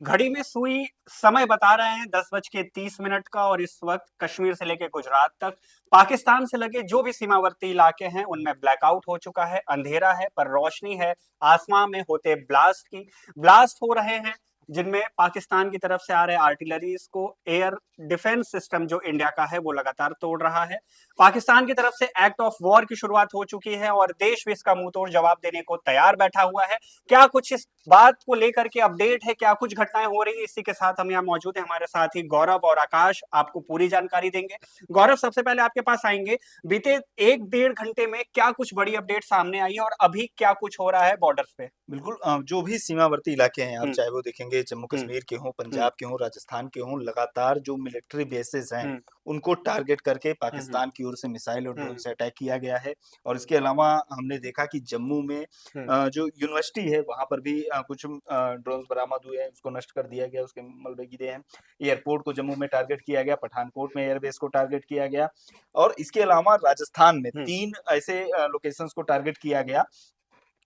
घड़ी में सुई समय बता रहे हैं 10:30 का और इस वक्त कश्मीर से लेकर गुजरात तक पाकिस्तान से लगे जो भी सीमावर्ती इलाके हैं उनमें ब्लैकआउट हो चुका है। अंधेरा है पर रोशनी है। आसमां में होते ब्लास्ट हो रहे हैं जिनमें पाकिस्तान की तरफ से आ रहे आर्टिलरीज को एयर डिफेंस सिस्टम जो इंडिया का है वो लगातार तोड़ रहा है। पाकिस्तान की तरफ से एक्ट ऑफ वॉर की शुरुआत हो चुकी है और देश भी इसका मुंह तोड़ जवाब देने को तैयार बैठा हुआ है। क्या कुछ इस बात को लेकर के अपडेट है, क्या कुछ घटनाएं हो रही है, इसी के साथ हम यहाँ मौजूद हैं। हमारे साथ ही गौरव और आकाश आपको पूरी जानकारी देंगे। गौरव, सबसे पहले आपके पास आएंगे। बीते 1-1.5 घंटे में क्या कुछ बड़ी अपडेट सामने आई है और अभी क्या कुछ हो रहा है बॉर्डर्स पे? बिल्कुल जो भी सीमावर्ती इलाके हैं आप हम्म। चाहे वो देखेंगे जम्मू हम्म। कश्मीर के हों, हम्म। पंजाब के हों, राजस्थान के हों, लगातार जो मिलिट्री बेसेस हैं हम्म। उनको टारगेट करके हम्म। पाकिस्तान की ओर से मिसाइल और ड्रोन हम्म। से अटैक किया गया है। और इसके अलावा हमने देखा कि जम्मू में हम्म। जो यूनिवर्सिटी है वहाँ पर भी कुछ ड्रोन्स बरामद हुए हैं, उसको नष्ट कर दिया गया, उसके मलबे गिरे हैं। एयरपोर्ट को जम्मू में टारगेट किया गया, पठानकोट में एयरबेस को टारगेट किया गया और इसके अलावा राजस्थान में हम्म। 3 ऐसे लोकेशंस को टारगेट किया गया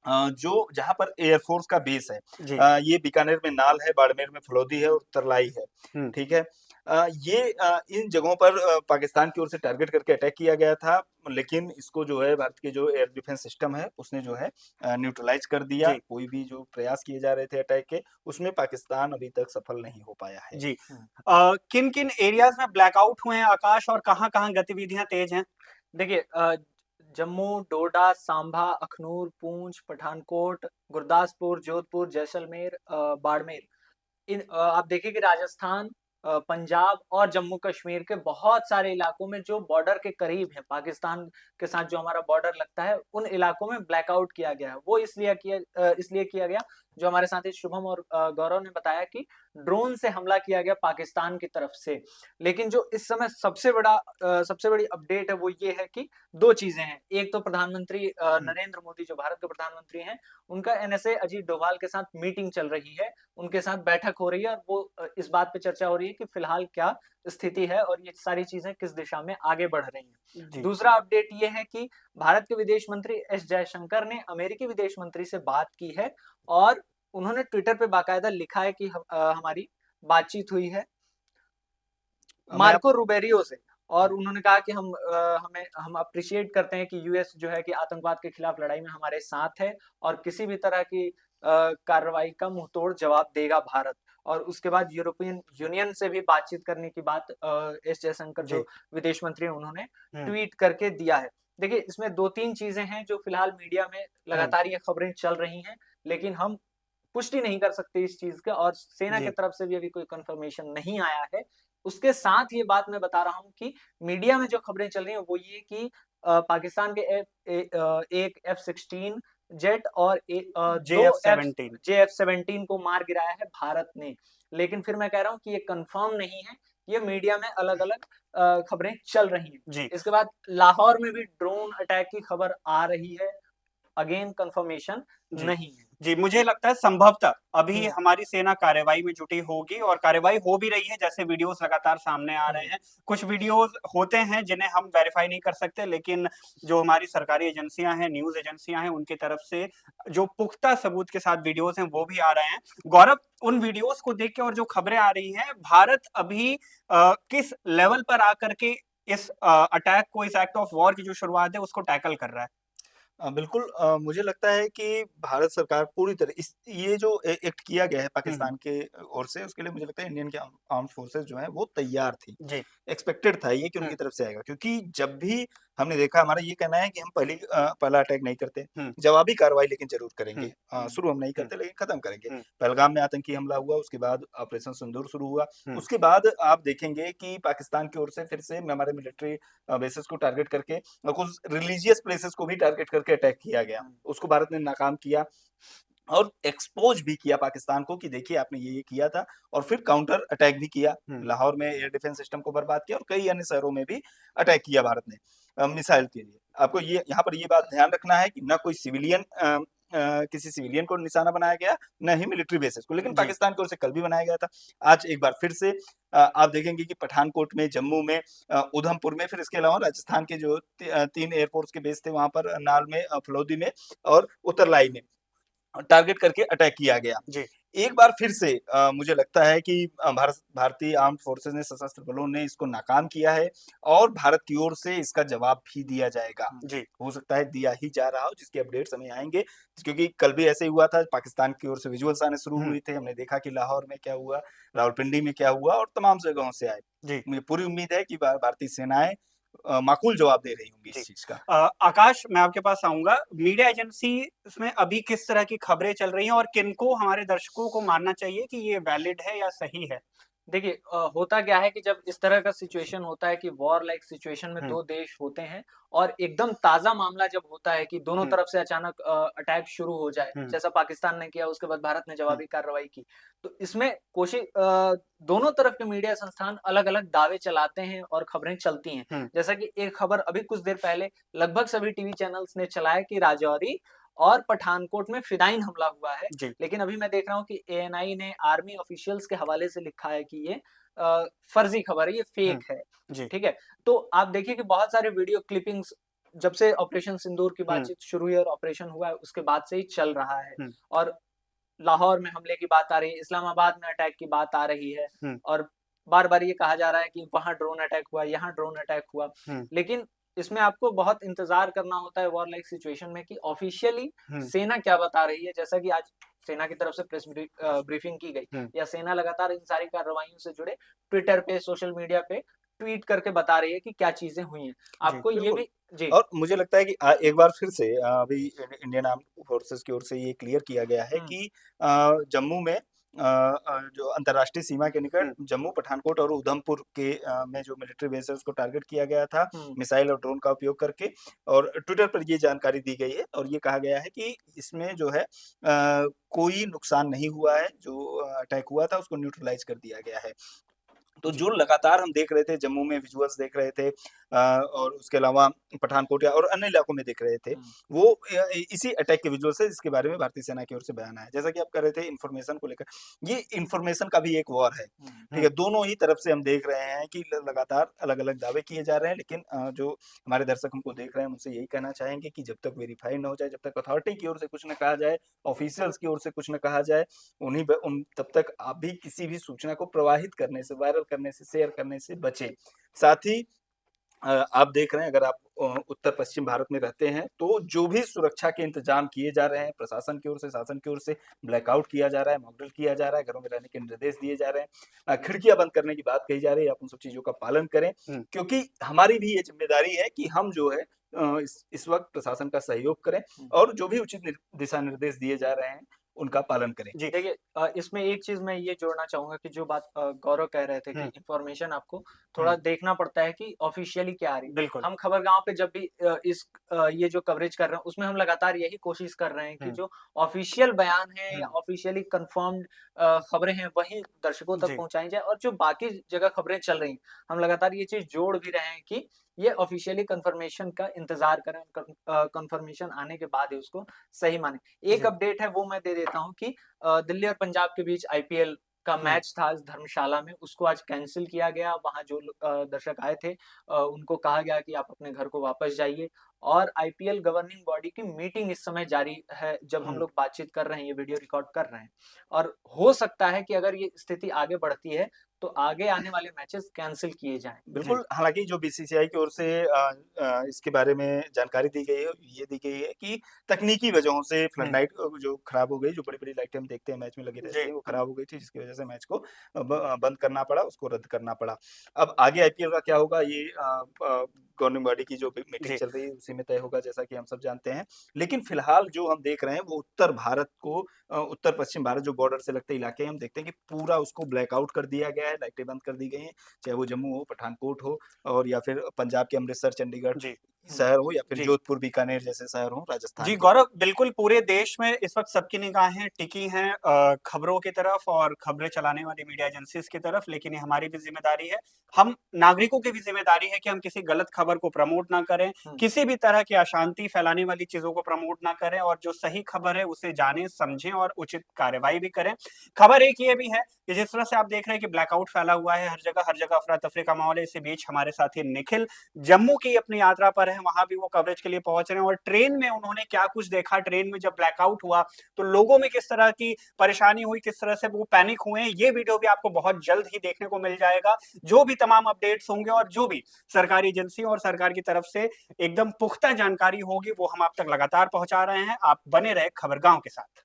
जो जहाँ पर एयरफोर्स का बेस है। जी। ये बीकानेर में नाल है, बाड़मेर में फलौदी है और तरलाई है, हम्म। ठीक है? ये इन जगहों पर पाकिस्तान की ओर से टारगेट करके अटैक किया गया था, लेकिन इसको जो है भारत के जो एयर डिफेंस सिस्टम है, उसने जो है न्यूट्रलाइज़ कर दिया। जी। कोई भी जो प्रयास किए जा रहे थे अटैक के, उसमें पाकिस्तान अभी तक सफल नहीं हो पाया है। जी। हुँ। किन किन एरियाज में ब्लैकआउट हुए हैं आकाश, और कहाँ कहाँ गतिविधियां तेज हैं? देखिए जम्मू, डोडा, सांभा, अखनूर, पूंछ, पठानकोट, गुरदासपुर, जोधपुर, जैसलमेर, बाड़मेर, आप देखिए कि राजस्थान, पंजाब और जम्मू कश्मीर के बहुत सारे इलाकों में जो बॉर्डर के करीब है, पाकिस्तान के साथ जो हमारा बॉर्डर लगता है, उन इलाकों में ब्लैकआउट किया गया है। वो इसलिए किया गया, जो हमारे साथी शुभम और गौरव ने बताया कि ड्रोन से हमला किया गया पाकिस्तान की तरफ से। लेकिन जो इस समय सबसे बड़ी अपडेट है वो ये है कि 2 चीज़ें हैं। एक तो प्रधानमंत्री हुँ। नरेंद्र मोदी जो भारत के प्रधानमंत्री हैं, उनका एनएसए अजीत डोभाल के साथ मीटिंग चल रही है, उनके साथ बैठक हो रही है और वो इस बात पे चर्चा हो रही है कि फिलहाल क्या स्थिति है और ये सारी चीज़ें किस दिशा में आगे बढ़ रही हैं। जी। दूसरा अपडेट ये है कि भारत के विदेश मंत्री एस जयशंकर ने अमेरिकी विदेश मंत्री से बात की है और उन्होंने ट्विटर पे बाकायदा लिखा है कि हमारी बातचीत हुई है मैं आप मार्को रूबेरियो से। और हुँ। उन्होंने कहा कि हम अप्रिशिएट करते हैं कि यूएस जो है कि आतंकवाद के खिलाफ लड़ाई में हमारे साथ है और किसी भी तरह की कार्रवाई का मुंहतोड़ जवाब देगा भारत। और उसके बाद यूरोपियन यूनियन से भी बातचीत करने की बात एस जयशंकर जी। जो विदेश मंत्री हैं उन्होंने हम्म। ट्वीट करके दिया है। देखिए इसमें 2-3 चीजें हैं जो फिलहाल मीडिया में हम्म। लगातार ये खबरें चल रही हैं, लेकिन हम पुष्टि नहीं कर सकते इस चीज का और सेना की जी। तरफ से भी अभी कोई कंफर्मेशन नहीं आया है। उसके साथ ये बात मैं बता रहा हूँ कि मीडिया में जो खबरें चल रही हैं वो ये कि पाकिस्तान के एक F-16 जेट और जे दो एफ एफ सेवनटीन JF-17 को मार गिराया है भारत ने। लेकिन फिर मैं कह रहा हूँ कि ये कंफर्म नहीं है, ये मीडिया में अलग-अलग खबरें चल रही हैं। जी। इसके बाद लाहौर में भी ड्रोन अटैक की खबर आ रही है, अगेन कंफर्मेशन जी। नहीं है। जी, मुझे लगता है संभवतः अभी हुँ, हमारी सेना कार्रवाई में जुटी होगी और कार्रवाई हो भी रही है, जैसे वीडियोस लगातार सामने आ रहे हुँ, हैं। कुछ वीडियोस होते हैं जिन्हें हम वेरीफाई नहीं कर सकते, लेकिन जो हमारी सरकारी एजेंसियां हैं, न्यूज़ एजेंसियां हैं, उनकी तरफ से जो पुख्ता सबूत के साथ वीडियोस हैं वो भी आ रहे हैं। गौरव, उन वीडियोस को देख के और जो खबरें आ रही हैं, भारत अभी किस लेवल पर आकर के इस अटैक को, इस एक्ट ऑफ वॉर की जो शुरुआत है उसको टैकल कर रहा है? बिल्कुल मुझे लगता है कि भारत सरकार पूरी तरह इस ये जो एक्ट किया गया है हुँ, हुँ। पाकिस्तान के ओर से उसके लिए मुझे लगता है इंडियन के आर्म्ड फोर्सेस जो हैं वो तैयार थी। जी। एक्सपेक्टेड था ये कि हुँ। उनकी तरफ से आएगा क्योंकि जब भी हमने देखा हमारा ये कहना है कि हम पहला अटैक नहीं करते, हुँ। जवाबी कार्रवाई लेकिन ज़रूर हुँ। करेंगे। हुँ, शुरू हम नहीं हुँ। करते लेकिन खत्म करेंगे। हुँ। पहलगाम में आतंकी हमला हुआ, उसके बाद ऑपरेशन सिंदूर शुरू हुआ। हुँ। उसके बाद आप देखेंगे कि पाकिस्तान की ओर से फिर से हमारे मिलिट्री बेसेस को टारगेट करके कुछ रिलीजियस प्लेसेस को भी टारगेट करके अटैक किया गया। हुँ, उसको भारत ने नाकाम किया और एक्सपोज़ भी किया पाकिस्तान को कि देखिए आपने ये किया था और फिर काउंटर अटैक भी किया। हुँ। लाहौर में एयर डिफेंस सिस्टम को बर्बाद किया और कई अन्य शहरों में भी अटैक किया भारत ने मिसाइल के लिए। आपको ये यहाँ पर ये बात ध्यान रखना है कि ना कोई किसी सिविलियन को निशाना बनाया गया, ना ही मिलिट्री बेसेस को, लेकिन जी। पाकिस्तान की ओर से कल भी बनाया गया था। आज एक बार फिर से आप देखेंगे कि पठानकोट में, जम्मू में, उधमपुर में, फिर इसके अलावा राजस्थान के जो 3 एयरफोर्स के बेस थे वहाँ पर नाल में, फलौदी में और उत्तरलाई में टारगेट करके अटैक किया गया। जी। एक बार फिर से मुझे लगता है कि भारतीय आर्म्ड फोर्सेस ने, सशस्त्र बलों ने इसको नाकाम किया है और भारत की ओर से इसका जवाब भी दिया जाएगा। जी। हो सकता है दिया ही जा रहा हो, जिसके अपडेट्स हमें आएँगे, क्योंकि कल भी ऐसे ही हुआ था, पाकिस्तान की ओर से विजुअल्स आने शुरू हुए थे, हमने देखा कि लाहौर में क्या हुआ, रावलपिंडी में क्या हुआ और तमाम जगहों से आए। जी। मुझे पूरी उम्मीद है कि भारतीय सेनाएँ माकूल जवाब दे रही होंगी जी। इस चीज़ का। आकाश, मैं आपके पास आऊँगा। मीडिया एजेंसी इसमें अभी किस तरह की खबरें चल रही हैं और किनको हमारे दर्शकों को मानना चाहिए कि ये वैलिड है या सही है? देखिए होता क्या है कि जब इस तरह का सिचुएशन होता है कि वॉर लाइक सिचुएशन में हुँ। 2 देश होते हैं और एकदम ताज़ा मामला जब होता है कि दोनों हुँ। तरफ से अचानक अटैक शुरू हो जाए, हुँ। जैसा पाकिस्तान ने किया उसके बाद भारत ने हुँ। जवाबी कार्रवाई की। तो इसमें दोनों तरफ के मीडिया संस्थान अलग-अलग दावे चलाते हैं और खबरें चलती हैं। हुँ। जैसा कि एक खबर अभी कुछ देर पहले लगभग सभी टीवी चैनल्स ने चलाया कि राजौरी और पठानकोट में फिदायीन हमला हुआ है। जी। लेकिन अभी मैं देख रहा हूँ कि एएनआई ने आर्मी ऑफिशियल्स के हवाले से लिखा है कि ये फर्जी खबर है, ये हुँ। फेक है, जी। ठीक है? तो आप देखिए कि बहुत सारे वीडियो क्लिपिंग्स जब से ऑपरेशन सिंदूर की हुँ। बातचीत शुरू हुई और ऑपरेशन हुआ है, उसके बाद से ही चल रहा है हुँ। और लाहौर में हमले की बात आ रही है, इस्लामाबाद में अटैक की बात आ रही है हुँ। और बार-बार ये कहा जा रहा है कि वहाँ ड्रोन अटैक हुआ, यहाँ ड्रोन अटैक हुआ। हुँ। लेकिन इसमें आपको बहुत इंतज़ार करना होता है वॉर लाइक सिचुएशन में कि ऑफ़िशियली हुँ। सेना क्या बता रही है। जैसा कि आज सेना की तरफ से प्रेस ब्रीफिंग की गई हुँ। या सेना लगातार इन सारी कार्रवाइयों से जुड़े ट्विटर पे, सोशल मीडिया पे ट्वीट करके बता रही है कि क्या चीज़ें हुई हैं। जी। आपको ये बिल्कुल। भी जी। और मुझे लगता है कि एक बार फिर से अभी इंडियन आर्म्ड फोर्सेस की ओर से ये क्लियर किया गया है हुँ। कि जम्मू में जो अंतर्राष्ट्रीय सीमा के निकट हुँ। जम्मू, पठानकोट और उधमपुर के में जो मिलिट्री बेस है उसको टारगेट किया गया था, हुँ। मिसाइल और ड्रोन का उपयोग करके। और ट्विटर पर ये जानकारी दी गई है और ये कहा गया है कि इसमें जो है कोई नुकसान नहीं हुआ है, जो अटैक हुआ था उसको न्यूट्रलाइज़ कर दिया गया है। तो जी। जो लगातार हम देख रहे थे, जम्मू में विजुअल्स देख रहे थे और उसके अलावा पठानकोट या और अन्य इलाकों में देख रहे थे, हुँ। वो इसी अटैक के विजुअल्स है जिसके बारे में भारतीय सेना की ओर से बयान आया। जैसा कि आप कह रहे थे इन्फॉर्मेशन को लेकर, ये इन्फॉर्मेशन का भी एक वॉर है, हुँ। ठीक है? दोनों ही तरफ से हम देख रहे हैं कि ल लगातार अलग-अलग दावे किए जा रहे हैं, लेकिन जो हमारे दर्शक हमको देख रहे हैं, हम उनसे यही कहना चाहेंगे कि जब तक वेरीफाई ना हो जाए, जब तक अथॉरिटी की ओर से कुछ न कहा जाए, ऑफिशियल्स की ओर से कुछ न कहा जाए, तब तक आप भी किसी भी सूचना को प्रवाहित करने से, वायरल करने से, शेयर करने से बचें। साथ ही आप देख रहे हैं, अगर आप उत्तर-पश्चिम भारत में रहते हैं, तो जो भी सुरक्षा के इंतजाम किए जा रहे हैं, प्रशासन की ओर से, शासन की ओर से ब्लैकआउट किया जा रहा है, मॉक ड्रिल किया जा रहा है, घरों में रहने के निर्देश दिए जा रहे हैं, खिड़कियाँ बंद करने की बात कही जा रही है, आप उन सब चीज़ों का पालन करें, हुँ। क्योंकि हमारी भी ये ज़िम्मेदारी है कि हम जो है इस वक़्त प्रशासन का सहयोग करें हुँ। और जो भी उचित दिशा निर्देश दिए जा रहे हैं, उनका पालन करें। जी। देखिए इसमें एक चीज़ मैं ये जोड़ना चाहूँगा कि जो बात गौरव कह रहे थे कि हुँ। इन्फॉर्मेशन आपको थोड़ा हुँ। देखना पड़ता है कि ऑफ़िशियली क्या आ रही है। बिल्कुल। हम खबरगाँव पे जब भी ये जो कवरेज कर रहे हैं, उसमें हम लगातार यही कोशिश कर रहे हैं कि हुँ। जो ऑफ़िशियल बयान है या हुँ। ऑफ़िशियली कन्फर्म्ड खबरें हैं, वही दर्शकों तक जी। पहुँचाई जाए और जो बाकी जगह खबरें चल रही हैं, हम लगातार ये चीज़ जोड़ भी रहे हैं कि ये ऑफ़िशियली कन्फर्मेशन का इंतज़ार करें, कन्फर्मेशन आने के बाद ही उसको सही मानें। एक जी। अपडेट है वो मैं दे देता हूँ कि दिल्ली और पंजाब के बीच आईपीएल का हुँ। मैच था आज धर्मशाला में, उसको आज कैंसल किया गया। वहाँ जो दर्शक आए थे उनको कहा गया कि आप अपने घर को वापस जाइए और आईपीएल गवर्निंग बॉडी की मीटिंग इस समय जारी है, जब हम हुँ। लोग बातचीत कर रहे हैं, ये वीडियो रिकॉर्ड कर रहे हैं और हो सकता है कि अगर ये स्थिति आगे बढ़ती है, तो आगे आने वाले मैचेस कैंसल किए जाएँ। जी। बिल्कुल, हालाँकि जो बीसीसीआई की ओर से इसके बारे में जानकारी दी गई है, ये दी गई है कि तकनीकी वजहों से फ्लड हुँ। लाइट जो खराब हो गई, जो बड़ी-बड़ी लाइटें हम देखते हैं मैच में लगी रहती जी। हैं, वो खराब हो गई थी, जिसकी वजह से मैच को बंद करना पड़ा, उसको रद्द करना पड़ा। अब आगे आईपीएल का क्या होगा, ये गवर्निंग बॉडी की जो मीटिंग जी। चल रही है, उसी में तय होगा, जैसा कि हम सब जानते हैं। लेकिन फिलहाल जो हम देख रहे हैं, वो उत्तर भारत को उत्तर-पश्चिम भारत जो बॉर्डर से लगते इलाके हैं, हम देखते हैं कि पूरा उसको ब्लैकआउट कर दिया गया है, लाइटें बंद कर दी गई हैं, चाहे वो जम्मू हो, पठानकोट हो और या फिर पंजाब के अमृतसर, चंडीगढ़ जी। शहर हो या फिर जी। जोधपुर, बीकानेर जैसे शहर हों, राजस्थान जी, के। गौरव, बिल्कुल पूरे देश में इस वक़्त सबकी निगाहें टिकी हैं खबरों की तरफ और खबरें चलाने वाली मीडिया एजेंसीज़ की तरफ, लेकिन ये हमारी भी ज़िम्मेदारी है। हम नागरिकों की भी ज़िम्मेदारी है कि हम किसी गलत खबर को प्रमोट ना करें, हुँ। किसी भी तरह की अशांति फैलाने वाली चीज़ों को प्रमोट ना करें और जो सही खबर है, उसे जानें, समझें और उचित कार्रवाई भी करें। खबर एक ये भी है कि जिस तरह से आप देख रहे हैं कि ब्लैकआउट फैला हुआ है हर जगह अफ़रा-तफ़री का माहौल है। इसी बीच हमारे साथी निखिल जम्मू की अपनी यात्रा पर हैं वहां भी वो कवरेज के लिए पहुंच रहे हैं, और ट्रेन में उन्होंने क्या कुछ देखा, ट्रेन में जब ब्लैकआउट हुआ तो लोगों में किस तरह की परेशानी हुई, किस तरह से वो पैनिक हुए, ये वीडियो भी आपको बहुत जल्द ही देखने को मिल जाएगा। जो भी तमाम अपडेट्स होंगे और जो भी सरकारी एजेंसी और सरकार की तरफ से एकदम पुख्ता जानकारी होगी वो हम आप तक लगातार पहुंचा रहे हैं। आप बने रहे खबरगांव के साथ।